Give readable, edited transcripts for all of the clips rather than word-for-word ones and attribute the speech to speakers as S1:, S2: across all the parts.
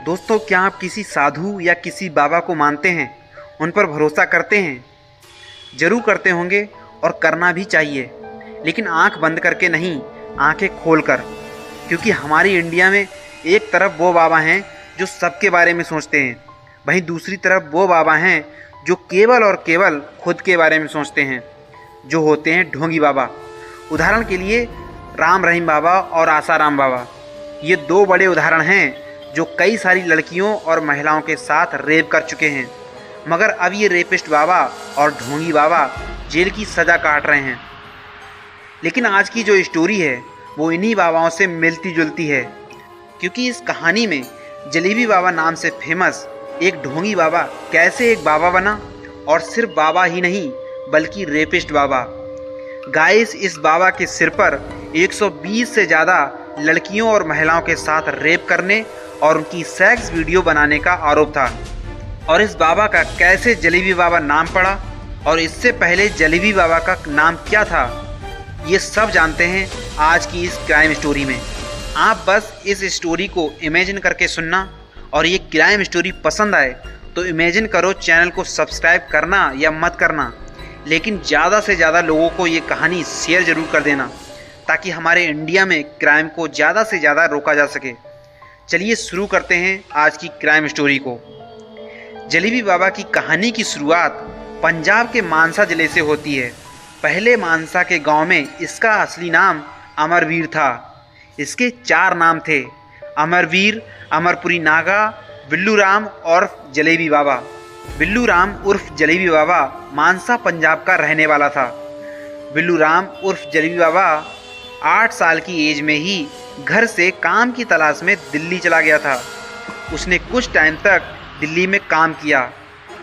S1: दोस्तों, क्या आप किसी साधु या किसी बाबा को मानते हैं, उन पर भरोसा करते हैं? जरूर करते होंगे और करना भी चाहिए, लेकिन आंख बंद करके नहीं, आंखें खोल कर। क्योंकि हमारी इंडिया में एक तरफ वो बाबा हैं जो सबके बारे में सोचते हैं, वहीं दूसरी तरफ वो बाबा हैं जो केवल और केवल खुद के बारे में सोचते हैं, जो होते हैं ढोंगी बाबा। उदाहरण के लिए राम रहीम बाबा और आसाराम बाबा, ये दो बड़े उदाहरण हैं जो कई सारी लड़कियों और महिलाओं के साथ रेप कर चुके हैं, मगर अब ये रेपिस्ट बाबा और ढोंगी बाबा जेल की सज़ा काट रहे हैं। लेकिन आज की जो स्टोरी है वो इन्हीं बाबाओं से मिलती जुलती है, क्योंकि इस कहानी में जलेबी बाबा नाम से फेमस एक ढोंगी बाबा कैसे एक बाबा बना, और सिर्फ बाबा ही नहीं बल्कि रेपिस्ट बाबा। गाइस, इस बाबा के सिर पर 120 से ज़्यादा लड़कियों और महिलाओं के साथ रेप करने और उनकी सेक्स वीडियो बनाने का आरोप था। और इस बाबा का कैसे जलेबी बाबा नाम पड़ा और इससे पहले जलेबी बाबा का नाम क्या था, ये सब जानते हैं आज की इस क्राइम स्टोरी में। आप बस इस स्टोरी को इमेजिन करके सुनना, और ये क्राइम स्टोरी पसंद आए तो इमेजिन करो चैनल को सब्सक्राइब करना या मत करना, लेकिन ज़्यादा से ज़्यादा लोगों को ये कहानी शेयर ज़रूर कर देना, ताकि हमारे इंडिया में क्राइम को ज़्यादा से ज़्यादा रोका जा सके। चलिए शुरू करते हैं आज की क्राइम स्टोरी को। जलेबी बाबा की कहानी की शुरुआत पंजाब के मानसा ज़िले से होती है। पहले मानसा के गांव में इसका असली नाम अमरवीर था। इसके 4 नाम थे: अमरवीर, अमरपुरी नागा, बिल्लू राम और जलेबी बाबा। बिल्लू राम उर्फ जलेबी बाबा मानसा पंजाब का रहने वाला था। बिल्लू राम उर्फ जलेबी बाबा 8 साल की एज में ही घर से काम की तलाश में दिल्ली चला गया था। उसने कुछ टाइम तक दिल्ली में काम किया।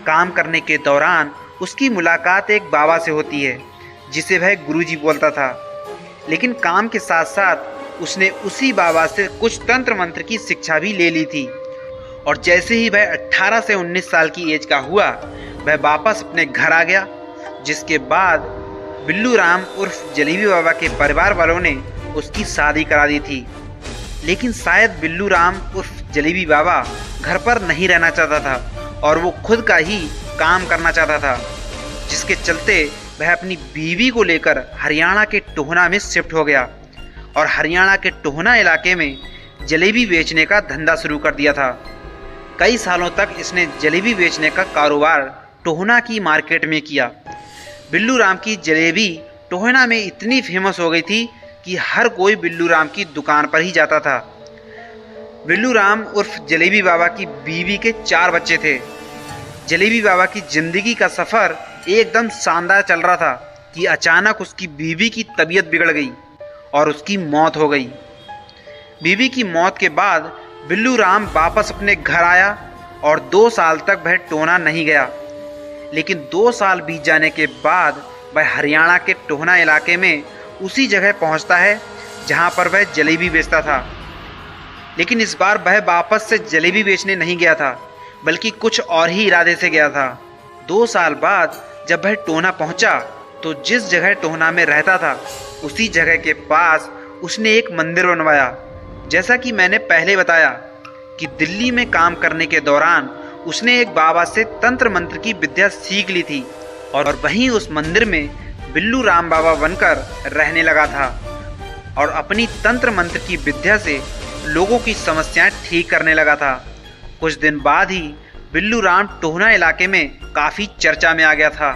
S1: काम करने के दौरान उसकी मुलाकात एक बाबा से होती है, जिसे वह गुरुजी बोलता था। लेकिन काम के साथ साथ उसने उसी बाबा से कुछ तंत्र मंत्र की शिक्षा भी ले ली थी। और जैसे ही वह 18 से 19 साल की एज का हुआ, वह वापस अपने घर आ गया। जिसके बाद बिल्लू राम उर्फ जलेबी बाबा के परिवार वालों ने उसकी शादी करा दी थी। लेकिन शायद बिल्लू राम उर्फ जलेबी बाबा घर पर नहीं रहना चाहता था और वो खुद का ही काम करना चाहता था, जिसके चलते वह अपनी बीवी को लेकर हरियाणा के टोहना में शिफ्ट हो गया और हरियाणा के टोहना इलाके में जलेबी बेचने का धंधा शुरू कर दिया था। कई सालों तक इसने जलेबी बेचने का कारोबार टोहना की मार्केट में किया। बिल्लू राम की जलेबी टोहना में इतनी फेमस हो गई थी कि हर कोई बिल्लू राम की दुकान पर ही जाता था। बिल्लू राम उर्फ जलेबी बाबा की बीवी के 4 बच्चे थे। जलेबी बाबा की जिंदगी का सफ़र एकदम शानदार चल रहा था कि अचानक उसकी बीवी की तबीयत बिगड़ गई और उसकी मौत हो गई। बीवी की मौत के बाद बिल्लू राम वापस अपने घर आया और 2 साल तक वह टोहना नहीं गया। लेकिन 2 साल बीत जाने के बाद वह हरियाणा के टोहना इलाके में उसी जगह पहुंचता है जहां पर वह जलेबी बेचता था। लेकिन इस बार वह वापस से जलेबी बेचने नहीं गया था, बल्कि कुछ और ही इरादे से गया था। 2 साल बाद जब वह टोहना पहुंचा तो जिस जगह टोहना में रहता था उसी जगह के पास उसने एक मंदिर बनवाया। जैसा कि मैंने पहले बताया कि दिल्ली में काम करने के दौरान उसने एक बाबा से तंत्र मंत्र की विद्या सीख ली थी और वहीं उस मंदिर में बिल्लू राम बाबा बनकर रहने लगा था और अपनी तंत्र मंत्र की विद्या से लोगों की समस्याएं ठीक करने लगा था। कुछ दिन बाद ही बिल्लू राम टोहना इलाके में काफ़ी चर्चा में आ गया था।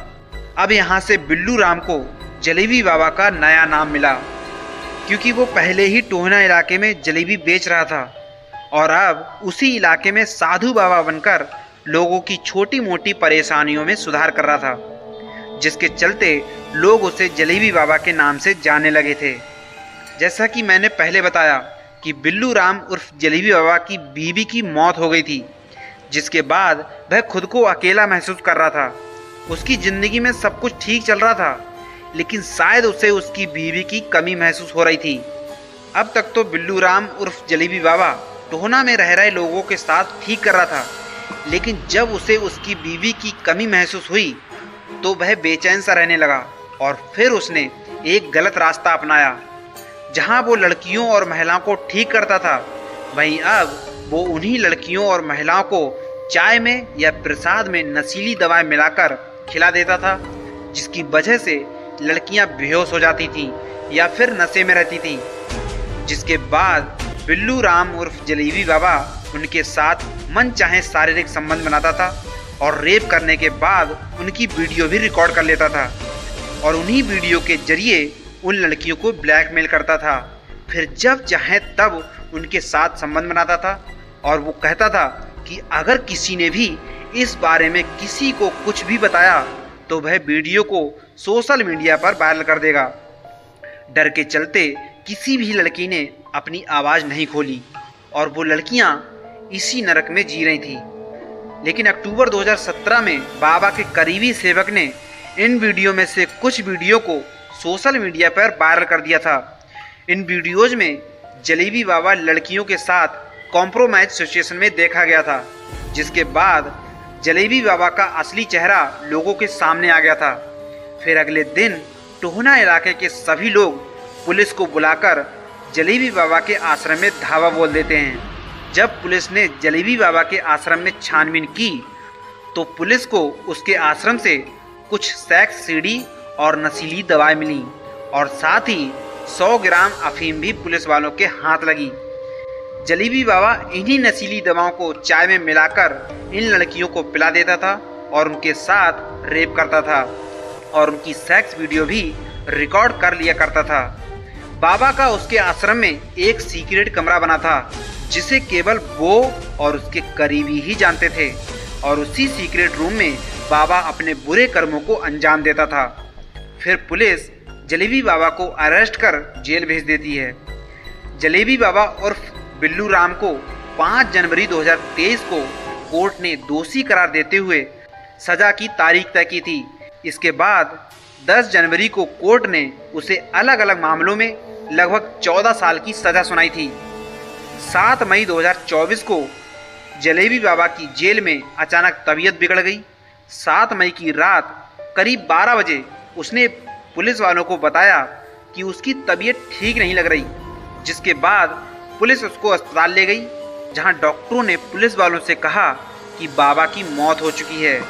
S1: अब यहाँ से बिल्लू राम को जलेबी बाबा का नया नाम मिला, क्योंकि वो पहले ही टोहना इलाके में जलेबी बेच रहा था और अब उसी इलाके में साधु बाबा बनकर लोगों की छोटी मोटी परेशानियों में सुधार कर रहा था, जिसके चलते लोग उसे जलेबी बाबा के नाम से जानने लगे थे। जैसा कि मैंने पहले बताया कि बिल्लू राम उर्फ जलेबी बाबा की बीवी की मौत हो गई थी, जिसके बाद वह खुद को अकेला महसूस कर रहा था। उसकी ज़िंदगी में सब कुछ ठीक चल रहा था, लेकिन शायद उसे उसकी बीवी की कमी महसूस हो रही थी। अब तक तो बिल्लू राम उर्फ जलेबी बाबा टोहना में रह रहे लोगों के साथ ठीक कर रहा था, लेकिन जब उसे उसकी बीवी की कमी महसूस हुई तो वह बेचैन सा रहने लगा और फिर उसने एक गलत रास्ता अपनाया। जहां वो लड़कियों और महिलाओं को ठीक करता था, वहीं अब वो उन्हीं लड़कियों और महिलाओं को चाय में या प्रसाद में नशीली दवाएं मिलाकर खिला देता था, जिसकी वजह से लड़कियां बेहोश हो जाती थीं या फिर नशे में रहती थीं। जिसके बाद बिल्लू राम उर्फ जलेबी बाबा उनके साथ मनचाहे शारीरिक संबंध बनाता था और रेप करने के बाद उनकी वीडियो भी रिकॉर्ड कर लेता था और उन्हीं वीडियो के जरिए उन लड़कियों को ब्लैकमेल करता था। फिर जब चाहे तब उनके साथ संबंध बनाता था और वो कहता था कि अगर किसी ने भी इस बारे में किसी को कुछ भी बताया तो वह वीडियो को सोशल मीडिया पर वायरल कर देगा। डर के चलते किसी भी लड़की ने अपनी आवाज़ नहीं खोली और वो लड़कियां इसी नरक में जी रही थी। लेकिन अक्टूबर 2017 में बाबा के करीबी सेवक ने इन वीडियो में से कुछ वीडियो को सोशल मीडिया पर वायरल कर दिया था। इन वीडियोज़ में जलेबी बाबा लड़कियों के साथ कॉम्प्रोमाइज सिचुएशन में देखा गया था, जिसके बाद जलेबी बाबा का असली चेहरा लोगों के सामने आ गया था। फिर अगले दिन टोहना इलाके के सभी लोग पुलिस को बुलाकर जलेबी बाबा के आश्रम में धावा बोल देते हैं। जब पुलिस ने जलेबी बाबा के आश्रम में छानबीन की तो पुलिस को उसके आश्रम से कुछ सेक्स सीडी और नशीली दवाएं मिली और साथ ही 100 ग्राम अफीम भी पुलिस वालों के हाथ लगी। जलेबी बाबा इन्हीं नशीली दवाओं को चाय में मिलाकर इन लड़कियों को पिला देता था और उनके साथ रेप करता था और उनकी सेक्स वीडियो भी रिकॉर्ड कर लिया करता था। बाबा का उसके आश्रम में एक सीक्रेट कमरा बना था जिसे केवल वो और उसके करीबी ही जानते थे और उसी सीक्रेट रूम में बाबा अपने बुरे कर्मों को अंजाम देता था। फिर पुलिस जलेबी बाबा को अरेस्ट कर जेल भेज देती है। जलेबी बाबा उर्फ बिल्लू राम को 5 जनवरी 2023 को कोर्ट ने दोषी करार देते हुए सजा की तारीख तय की थी। इसके बाद 10 जनवरी को कोर्ट ने उसे अलग अलग मामलों में लगभग 14 साल की सजा सुनाई थी। 7 मई 2024 को जलेबी बाबा की जेल में अचानक तबीयत बिगड़ गई। 7 मई की रात करीब 12 बजे उसने पुलिस वालों को बताया कि उसकी तबीयत ठीक नहीं लग रही, जिसके बाद पुलिस उसको अस्पताल ले गई, जहां डॉक्टरों ने पुलिस वालों से कहा कि बाबा की मौत हो चुकी है।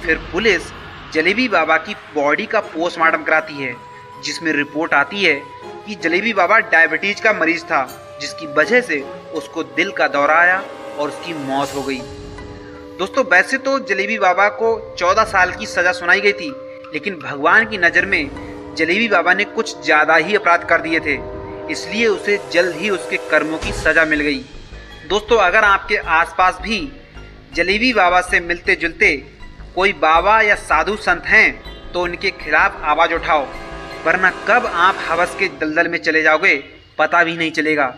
S1: फिर पुलिस जलेबी बाबा की बॉडी का पोस्टमार्टम कराती है, जिसमें रिपोर्ट आती है कि जलेबी बाबा डायबिटीज का मरीज था, जिसकी वजह से उसको दिल का दौरा आया और उसकी मौत हो गई। दोस्तों, वैसे तो जलेबी बाबा को 14 साल की सज़ा सुनाई गई थी, लेकिन भगवान की नज़र में जलेबी बाबा ने कुछ ज़्यादा ही अपराध कर दिए थे, इसलिए उसे जल्द ही उसके कर्मों की सज़ा मिल गई। दोस्तों, अगर आपके आसपास भी जलेबी बाबा से मिलते जुलते कोई बाबा या साधु संत हैं तो उनके खिलाफ आवाज़ उठाओ, वरना कब आप हवस के दलदल में चले जाओगे पता भी नहीं चलेगा।